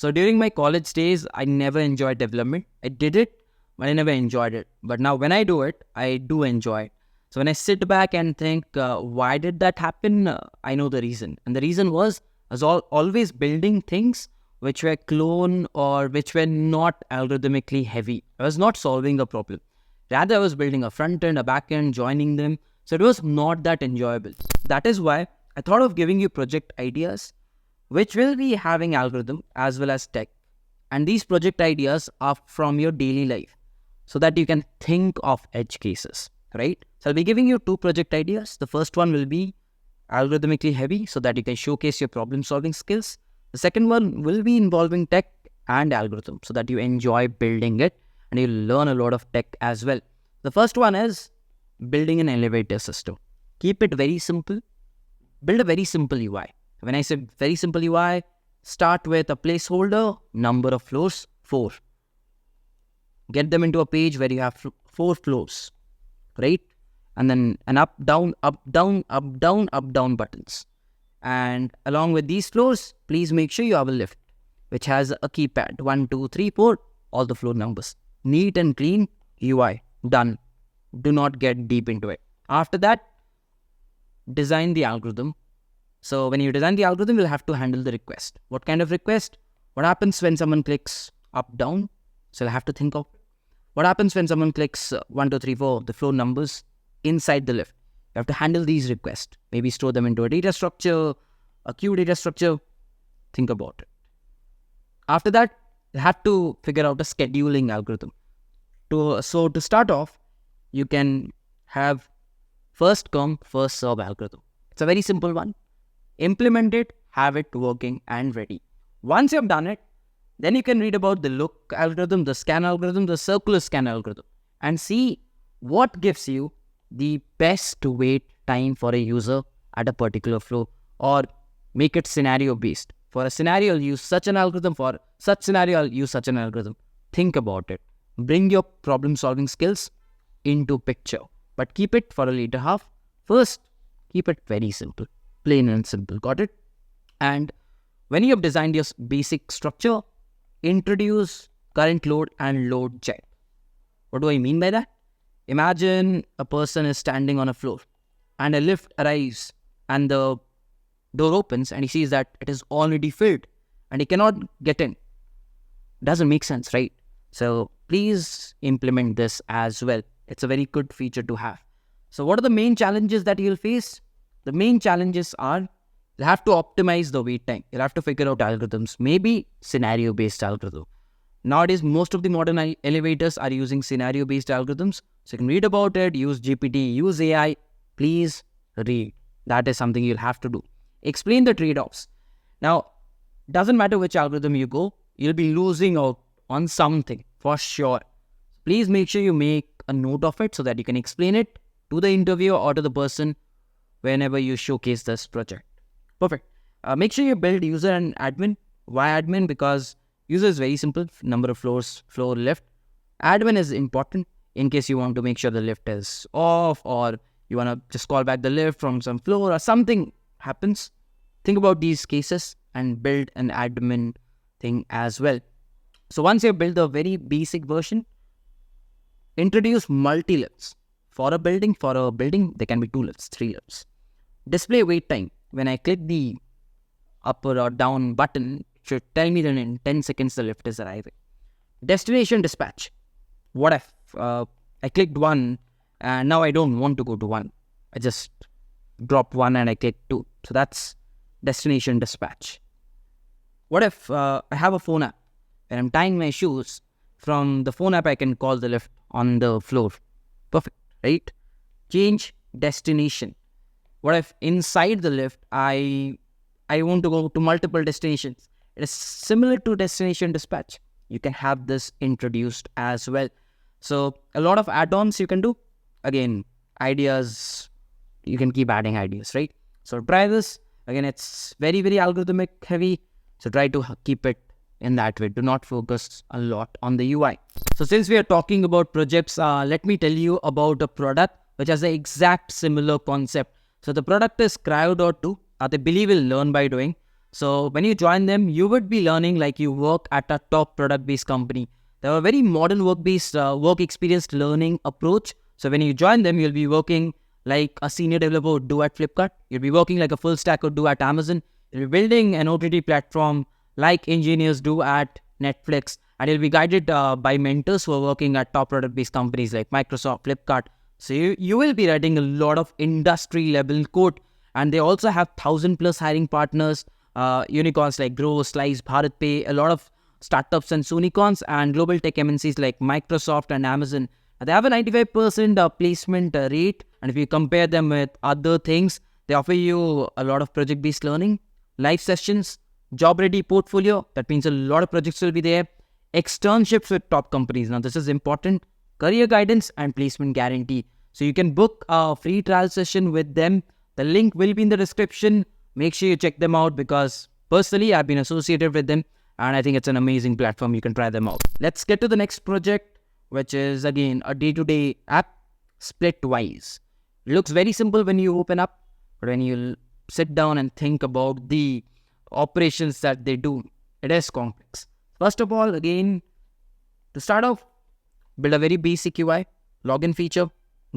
So during my college days, I never enjoyed development. I did it, but I never enjoyed it. But now when I do it, I do enjoy it. So when I sit back and think, why did that happen? I know the reason. And the reason was, I was always building things which were clone or which were not algorithmically heavy. I was not solving a problem. Rather, I was building a front end, a back end, joining them. So it was not that enjoyable. That is why I thought of giving you project ideas, which will be having algorithm as well as tech. And these project ideas are from your daily life so that you can think of edge cases, right? So I'll be giving you 2 project ideas. The first one will be algorithmically heavy so that you can showcase your problem solving skills. The second one will be involving tech and algorithm so that you enjoy building it and you learn a lot of tech as well. The first one is building an elevator system. Keep it very simple. Build a very simple UI. When I say very simple UI, start with a placeholder, number of floors, 4. Get them into a page where you have 4 floors, right? And then an up, down, up, down, up, down, up, down buttons. And along with these floors, please make sure you have a lift, which has a keypad, 1, 2, 3, 4, all the floor numbers. Neat and clean UI, done. Do not get deep into it. After that, design the algorithm. So when you design the algorithm, you'll have to handle the request. What kind of request? What happens when someone clicks up, down? So you'll have to think of what happens when someone clicks 1, 2, 3, 4, the floor numbers inside the lift. You have to handle these requests. Maybe store them into a data structure, a queue data structure. Think about it. After that, you have to figure out a scheduling algorithm. So to start off, you can have first come, first serve algorithm. It's a very simple one. Implement it, have it working and ready. Once you've done it, then you can read about the look algorithm, the scan algorithm, the circular scan algorithm, and see what gives you the best wait time for a user at a particular flow, or make it scenario based. For a scenario, I'll use such an algorithm. For such scenario, I'll use such an algorithm. Think about it. Bring your problem solving skills into picture, but keep it for a later half. First, keep it very simple. Plain and simple. Got it? And when you have designed your basic structure, introduce current load and load check. What do I mean by that? Imagine a person is standing on a floor and a lift arrives and the door opens and he sees that it is already filled and he cannot get in. Doesn't make sense, right? So please implement this as well. It's a very good feature to have. So what are the main challenges that you'll face? The main challenges are you'll have to optimize the wait time. You'll have to figure out algorithms, maybe scenario-based algorithm. Nowadays, most of the modern elevators are using scenario-based algorithms. So you can read about it, use GPT, use AI. Please read. That is something you'll have to do. Explain the trade-offs. Now, doesn't matter which algorithm you go, you'll be losing out on something for sure. Please make sure you make a note of it so that you can explain it to the interviewer or to the person whenever you showcase this project. Perfect. Make sure you build user and admin. Why admin? Because user is very simple. Number of floors, floor, lift. Admin is important in case you want to make sure the lift is off or you want to just call back the lift from some floor or something happens. Think about these cases and build an admin thing as well. So once you build a very basic version, introduce multi-lifts. For a building, there can be 2 lifts, 3 lifts. Display wait time. When I click the up or down button, it should tell me that in 10 seconds the lift is arriving. Destination dispatch. What if I clicked 1 and now I don't want to go to 1. I just drop 1 and I click 2. So that's destination dispatch. What if I have a phone app and I'm tying my shoes? From the phone app, I can call the lift on the floor. Perfect, right? Change destination. What if inside the lift, I want to go to multiple destinations? It is similar to destination dispatch. You can have this introduced as well. So a lot of add-ons you can do. Again, ideas, you can keep adding ideas, right? So try this. Again, it's very, very algorithmic heavy. So try to keep it in that way. Do not focus a lot on the UI. So since we are talking about projects, let me tell you about a product which has the exact similar concept. So the product is Cryo.2. They believe in learn by doing. So when you join them, you would be learning like you work at a top product-based company. They have a very modern work-based, work experience learning approach. So when you join them, you'll be working like a senior developer would do at Flipkart. You'll be working like a full stack would do at Amazon. You'll be building an OTT platform like engineers do at Netflix. And you'll be guided by mentors who are working at top product-based companies like Microsoft, Flipkart. So you will be writing a lot of industry-level code. And they also have 1,000+ hiring partners, unicorns like Grow, Slice, BharatPay, a lot of startups and unicorns, and global tech MNCs like Microsoft and Amazon. They have a 95% placement rate, and if you compare them with other things, they offer you a lot of project-based learning, live sessions, job-ready portfolio. That means a lot of projects will be there. Externships with top companies. Now, this is important. Career guidance and placement guarantee. So you can book a free trial session with them. The link will be in the description. Make sure you check them out because personally, I've been associated with them and I think it's an amazing platform. You can try them out. Let's get to the next project, which is again a day-to-day app, Splitwise. It looks very simple when you open up, but when you sit down and think about the operations that they do, it is complex. First of all, again, to start off, build a very basic UI, login feature,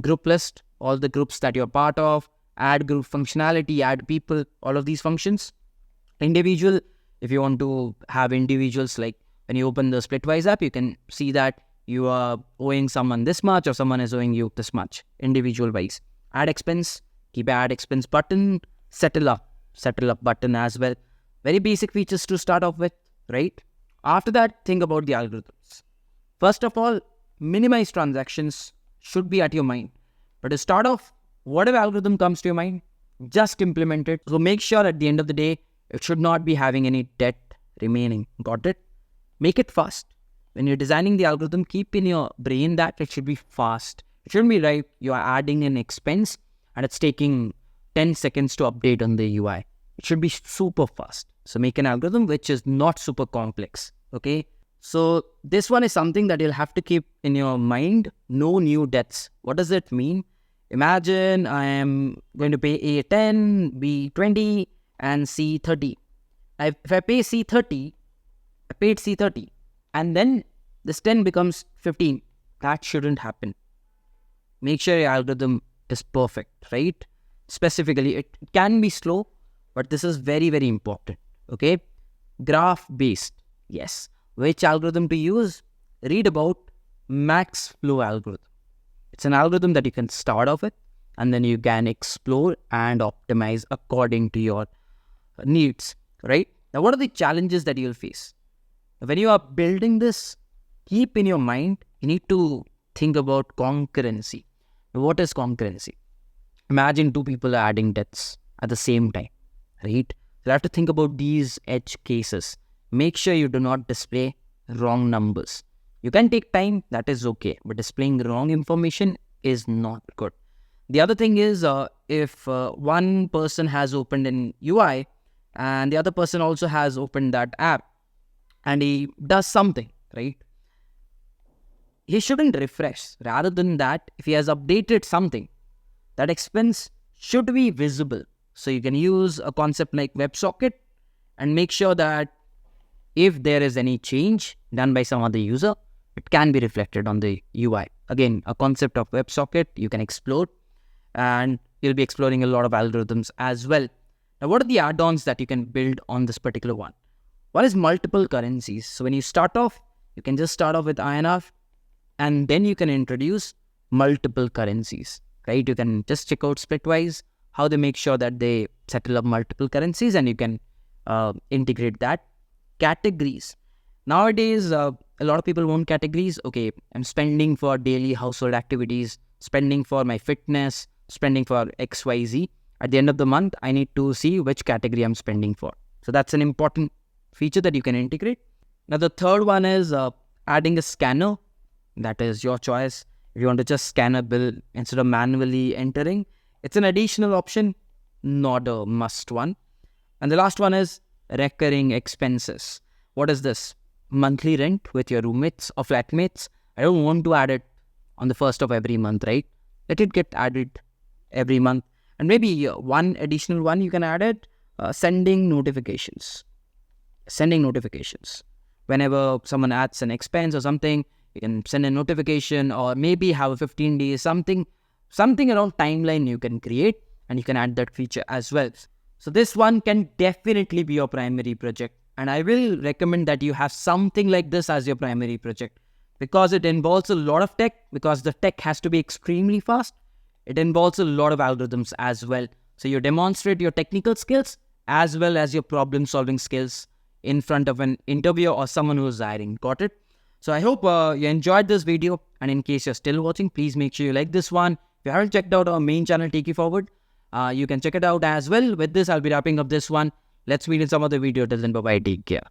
group list, all the groups that you're part of, add group functionality, add people, all of these functions. Individual, if you want to have individuals, like when you open the Splitwise app, you can see that you are owing someone this much or someone is owing you this much, individual wise. Add expense, keep add expense button, settle up button as well. Very basic features to start off with, right? After that, think about the algorithms. First of all, minimize transactions should be at your mind. But to start off, whatever algorithm comes to your mind, just implement it. So make sure at the end of the day, it should not be having any debt remaining. Got it? Make it fast. When you're designing the algorithm, keep in your brain that it should be fast. It shouldn't be like you are adding an expense and it's taking 10 seconds to update on the UI. It should be super fast. So make an algorithm which is not super complex. Okay? So this one is something that you'll have to keep in your mind. No new debts. What does it mean? Imagine I am going to pay A 10, B 20, and C 30. If I pay C 30, I paid C 30, and then this 10 becomes 15. That shouldn't happen. Make sure your algorithm is perfect, right? Specifically, it can be slow, but this is very, very important. Okay? Graph based. Yes. Which algorithm to use? Read about MaxFlow algorithm. It's an algorithm that you can start off with and then you can explore and optimize according to your needs, right? Now, what are the challenges that you'll face? When you are building this, keep in your mind, you need to think about concurrency. What is concurrency? Imagine two people are adding debts at the same time, right? So you have to think about these edge cases. Make sure you do not display wrong numbers. You can take time, that is okay, but displaying wrong information is not good. The other thing is, if one person has opened an UI and the other person also has opened that app and he does something, right? He shouldn't refresh. Rather than that, if he has updated something, that expense should be visible. So you can use a concept like WebSocket and make sure that if there is any change done by some other user, it can be reflected on the UI. Again, a concept of WebSocket you can explore, and you'll be exploring a lot of algorithms as well. Now, what are the add-ons that you can build on this particular one? One is multiple currencies. So when you start off, you can just start off with INR, and then you can introduce multiple currencies, right? You can just check out Splitwise, how they make sure that they settle up multiple currencies, and you can integrate that. Categories. Nowadays, a lot of people want categories. Okay, I'm spending for daily household activities, spending for my fitness, spending for XYZ. At the end of the month, I need to see which category I'm spending for. So that's an important feature that you can integrate. Now, the third one is adding a scanner. That is your choice. If you want to just scan a bill instead of manually entering, it's an additional option, not a must one. And the last one is recurring expenses. What is this? Monthly rent with your roommates or flatmates. I don't want to add it on the first of every month, right? Let it get added every month. And maybe one additional one you can add it Sending notifications. Sending notifications. Whenever someone adds an expense or something, you can send a notification, or maybe have a 15 days, something around timeline you can create, and you can add that feature as well. So this one can definitely be your primary project. And I will recommend that you have something like this as your primary project, because it involves a lot of tech, because the tech has to be extremely fast. It involves a lot of algorithms as well. So you demonstrate your technical skills as well as your problem solving skills in front of an interviewer or someone who's hiring. Got it? So I hope you enjoyed this video. And in case you're still watching, please make sure you like this one. If you haven't checked out our main channel, Take You Forward, you can check it out as well. With this, I'll be wrapping up this one. Let's meet in some other video. Till then, bye-bye. Take care.